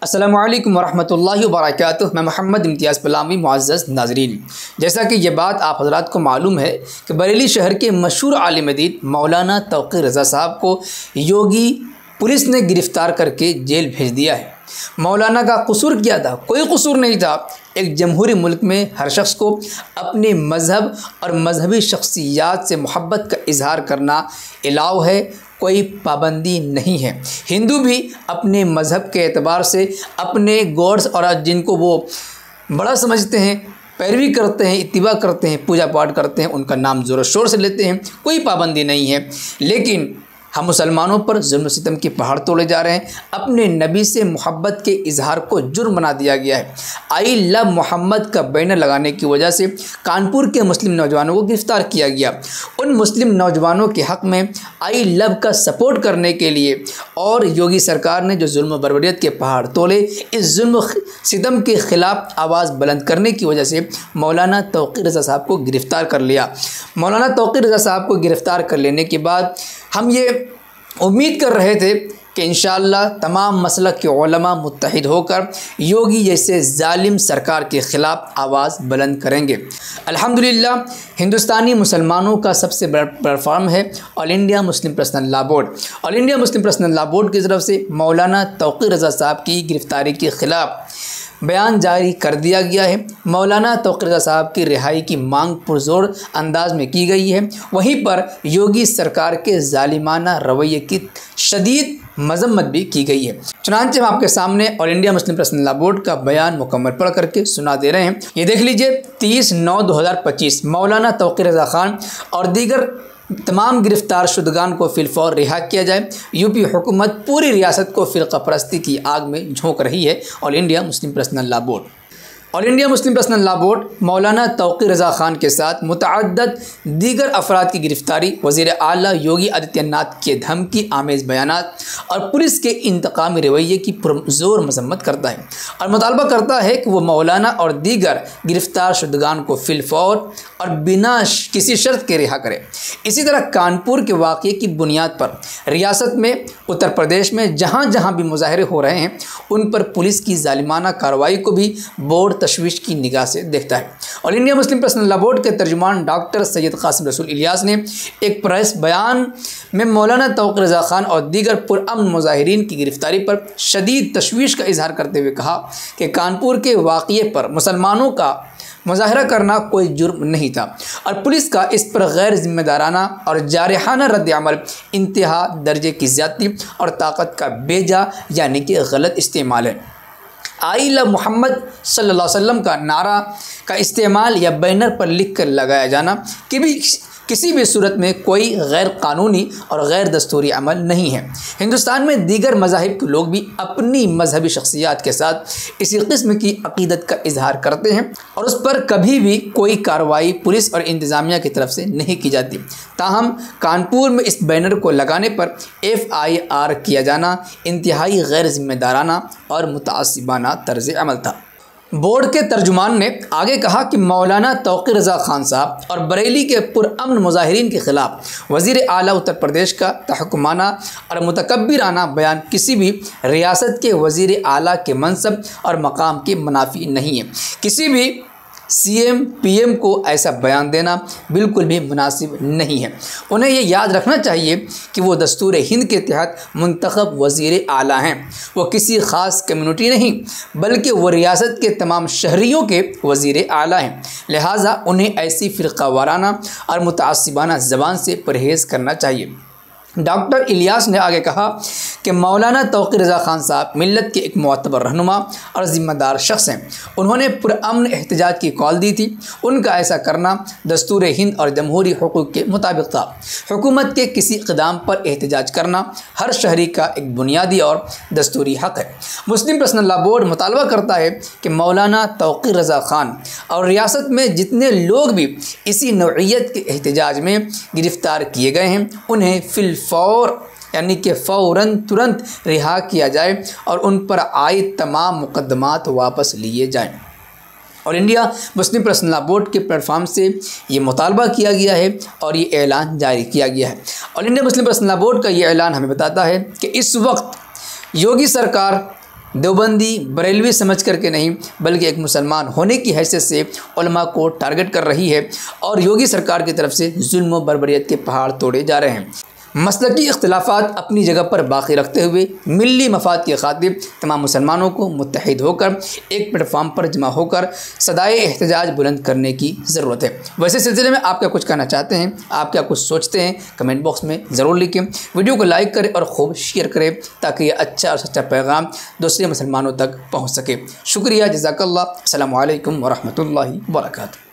अस्सलामु अलैकुम वरहमतुल्लाहि वबरकातुहू। मैं मोहम्मद इम्तियाज़ पलामी। मुअज़्ज़ज़ नाज़रीन, जैसा कि ये बात आप हज़रात को मालूम है कि बरेली शहर के मशहूर आलिम दीन मौलाना तौक़ीर रज़ा साहब को योगी पुलिस ने गिरफ़्तार करके जेल भेज दिया है। मौलाना का कसूर क्या था? कोई कसूर नहीं था। एक जमहूरी मुल्क में हर शख्स को अपने मज़हब और मजहबी शख्सियात से मोहब्बत का इजहार करना अलाउ है, कोई पाबंदी नहीं है। हिंदू भी अपने मज़हब के एतबार से अपने गॉड्स और जिनको वो बड़ा समझते हैं, पैरवी करते हैं, इत्तिबा करते हैं, पूजा पाठ करते हैं, उनका नाम ज़ोर शोर से लेते हैं, कोई पाबंदी नहीं है। लेकिन हम मुसलमानों पर जुल्म सितम के पहाड़ तोड़े जा रहे हैं। अपने नबी से मोहब्बत के इजहार को जुर्म बना दिया गया है। आई लव मोहम्मद का बैनर लगाने की वजह से कानपुर के मुस्लिम नौजवानों को गिरफ़्तार किया गया। उन मुस्लिम नौजवानों के हक़ में आई लव का सपोर्ट करने के लिए और योगी सरकार ने जो जुल्म बर्बरियत के पहाड़ तोड़े, इस जुल्म सितम के ख़िलाफ़ आवाज़ बुलंद करने की वजह से मौलाना तौक़ीर रज़ा साहब को गिरफ़्तार कर लिया। मौलाना तौक़ीर रज़ा साहब को गिरफ़्तार कर लेने के बाद हम ये उम्मीद कर रहे थे कि इंशाअल्लाह तमाम मसलक के उलमा मुत्तहिद होकर योगी जैसे जालिम सरकार के ख़िलाफ़ आवाज़ बुलंद करेंगे। अल्हम्दुलिल्लाह हिंदुस्तानी मुसलमानों का सबसे बड़ा प्लेटफार्म है all India Muslim personal law board. All India Muslim personal law board की तरफ से मौलाना तौक़ीर रज़ा साहब की गिरफ़्तारी के ख़िलाफ़ बयान जारी कर दिया गया है। मौलाना तौक़ीर रज़ा साहब की रिहाई की मांग पुरज़ोर अंदाज में की गई है। वहीं पर योगी सरकार के ज़ालिमाना रवैये की शदीद मजम्मत भी की गई है। चुनांचे हम आपके सामने all India Muslim personal law board का बयान मुकम्मल पढ़ करके सुना दे रहे हैं। ये देख लीजिए, 30/9/2025 मौलाना तौक़ीर रज़ा खान और दीगर तमाम गिरफ़्तार शुदगान को फिलफौर रिहा किया जाए। यूपी हुकूमत पूरी रियासत को फ़िरक़ा परस्ती की आग में झोंक रही है। All India Muslim personal law board. All India Muslim personal law board मौलाना तौक़ीर रज़ा खान के साथ मुतअद्दिद दीगर अफराद की गिरफ़्तारी, वज़ीर आला योगी आदित्यनाथ के धमकी आमेज़ बयानात और पुलिस के इंतकामी रवैये की पुरज़ोर मजम्मत करता है और मुतालबा करता है कि वो मौलाना और दीगर गिरफ़्तार शुदगान को फिलफौर और बिना किसी शर्त के रिहा करे। इसी तरह कानपुर के वाक़ये की बुनियाद पर रियासत में, उत्तर प्रदेश में जहाँ जहाँ भी मुजाहरे हो रहे हैं, उन पर पुलिस की ज़ालिमाना कार्रवाई को भी बोर्ड तशवीश की निगाह से देखता है। All India Muslim personal law board के तर्जुमान डॉक्टर सैयद कासिम रसूल इलियास ने एक प्रेस बयान में मौलाना तौक़ीर रज़ा खान और दीगर पुरअमन मुजाहिरीन की गिरफ़्तारी पर शदीद तशवीश का इजहार करते हुए कहा कि कानपुर के वाक़ये पर मुसलमानों का मुजाहरा करना कोई जुर्म नहीं था और पुलिस का इस पर गैर जिम्मेदाराना और जारहाना रद्द-ए-अमल इंतहा दर्जे की ज़्यादती और ताकत का बेजा यानी कि गलत इस्तेमाल है। आई लव मोहम्मद सल्लल्लाहु अलैहि वसल्लम का नारा का इस्तेमाल या बैनर पर लिख कर लगाया जाना किसी भी सूरत में कोई गैर कानूनी और गैर दस्तूरी अमल नहीं है। हिंदुस्तान में दीगर मज़ाहिब के लोग भी अपनी मजहबी शख्सियात के साथ इसी किस्म की अक़ीदत का इजहार करते हैं और उस पर कभी भी कोई कार्रवाई पुलिस और इंतज़ामिया की तरफ से नहीं की जाती। ताहम कानपुर में इस बैनर को लगाने पर FIR किया जाना इंतहाई गैर जिम्मेदाराना और मुतअस्सिबाना तर्ज़ अमल था। बोर्ड के तर्जुमान ने आगे कहा कि मौलाना तौक़ीर रज़ा खान साहब और बरेली के पुरअमन मुजाहिरीन के ख़िलाफ़ वज़ीर आला उत्तर प्रदेश का तहकुमाना और मुतकब्बिराना बयान किसी भी रियासत के वज़ीर आला के मनसब और मकाम के मुनाफी नहीं है। किसी भी CM PM को ऐसा बयान देना बिल्कुल भी मुनासिब नहीं है। उन्हें ये याद रखना चाहिए कि वो दस्तूर हिंद के तहत मुंतखब वज़ीर आला हैं। वो किसी ख़ास कम्युनिटी नहीं बल्कि वो रियासत के तमाम शहरियों के वज़ीर आला हैं। लिहाजा उन्हें ऐसी फ़िरक़ा वाराना और मुतअस्सिबाना ज़बान से परहेज़ करना चाहिए। डॉक्टर इलियास ने आगे कहा कि मौलाना तौक़ीर रज़ा खान साहब मिल्लत के एक मुअत्तबर रहनुमा और ज़िम्मेदार शख्स हैं। उन्होंने पुरअमन एहतजाज की कॉल दी थी। उनका ऐसा करना दस्तूर हिंद और जमहूरी हुकूक़ के मुताबिक था। हुकूमत के किसी इक़दाम पर एहतजाज करना हर शहरी का एक बुनियादी और दस्तूरी हक़ है। मुस्लिम पर्सनल लॉ बोर्ड मुतालबा करता है कि मौलाना तौक़ीर रज़ा खान और रियासत में जितने लोग भी इसी नौइयत के एहतजाज में गिरफ़्तार किए गए हैं, उन्हें फिलफौर यानी कि फ़ौरन तुरंत रिहा किया जाए और उन पर आयद तमाम मुकदमात वापस लिए जाएं। All India Muslim personal law board के प्लेटफार्म से ये मुतालबा किया गया है और ये ऐलान जारी किया गया है। All India Muslim personal law board का ये ऐलान हमें बताता है कि इस वक्त योगी सरकार देवबंदी बरेलवी समझ करके नहीं बल्कि एक मुसलमान होने की हैसियत से उलमा को टारगेट कर रही है और योगी सरकार की तरफ से जुल्म व बर्बरियत के पहाड़ तोड़े जा रहे हैं। मसलकी इख्तिलाफ़ात अपनी जगह पर बाकी रखते हुए मिली मफाद की खातिर तमाम मुसलमानों को मुत्तहिद होकर एक प्लेटफार्म पर जमा होकर सदाए एहतजाज बुलंद करने की ज़रूरत है। वैसे सिलसिले में आप क्या कुछ कहना चाहते हैं, आप क्या कुछ सोचते हैं, कमेंट बॉक्स में ज़रूर लिखें। वीडियो को लाइक करें और खूब शेयर करें ताकि ये अच्छा और सच्चा पैगाम दूसरे मुसलमानों तक पहुँच सके। शुक्रिया, जज़ाकल्लाह। अस्सलामु अलैकुम व रहमतुल्लाहि व बरकातुहू।